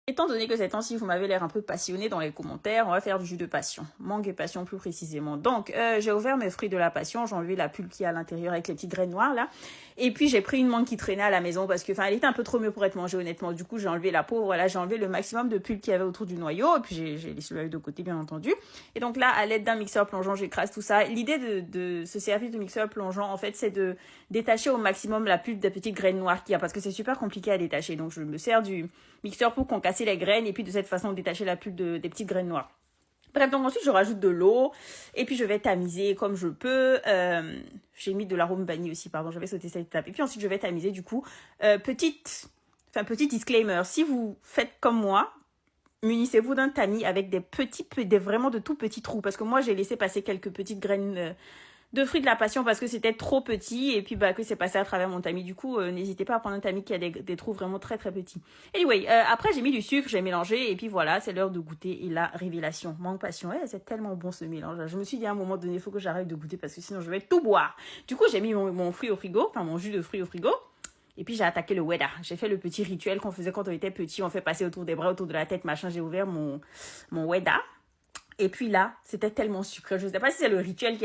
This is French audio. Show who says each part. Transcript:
Speaker 1: Étant donné que ces temps-ci, vous m'avez l'air un peu passionné dans les commentaires, on va faire du jus de passion. Mangue et passion plus précisément. Donc, j'ai ouvert mes fruits de la passion, j'ai enlevé la pulpe qui est à l'intérieur avec les petites graines noires là. Et puis, j'ai pris une mangue qui traînait à la maison parce que, elle était un peu trop mûre pour être mangée honnêtement. Du coup, j'ai enlevé la peau, voilà, j'ai enlevé le maximum de pulpe qu'il y avait autour du noyau. Et puis, j'ai laissé le de côté, bien entendu. Et donc là, à l'aide d'un mixeur plongeant, j'écrase tout ça. L'idée de ce service de mixeur plongeant, en fait, c'est de détacher au maximum la pulpe des petites graines noires qu'il y a parce que c'est super compliqué à détacher. Donc, je me sers du mixeur pour concasser les graines et puis de cette façon détacher la pulpe des petites graines noires. Bref, donc ensuite je rajoute de l'eau et puis je vais tamiser comme je peux. J'ai mis de l'arôme vanille aussi, pardon, j'avais sauté cette étape. Et puis ensuite je vais tamiser du coup. Petit disclaimer, si vous faites comme moi, munissez-vous d'un tamis avec vraiment de tout petits trous parce que moi j'ai laissé passer quelques petites graines de fruits de la passion parce que c'était trop petit et puis que c'est passé à travers mon tamis. Du coup, n'hésitez pas à prendre un tamis qui a des trous vraiment très très petits. Anyway, après j'ai mis du sucre, j'ai mélangé et puis voilà, c'est l'heure de goûter et la révélation. Mangue passion, c'est tellement bon ce mélange. Je me suis dit à un moment donné, il faut que j'arrête de goûter parce que sinon je vais tout boire. Du coup, j'ai mis mon fruit au frigo, mon jus de fruits au frigo. Et puis j'ai attaqué le weda. J'ai fait le petit rituel qu'on faisait quand on était petit. On fait passer autour des bras, autour de la tête, machin. J'ai ouvert mon weda. Et puis là, c'était tellement sucré. Je ne sais pas si c'est le rituel qui a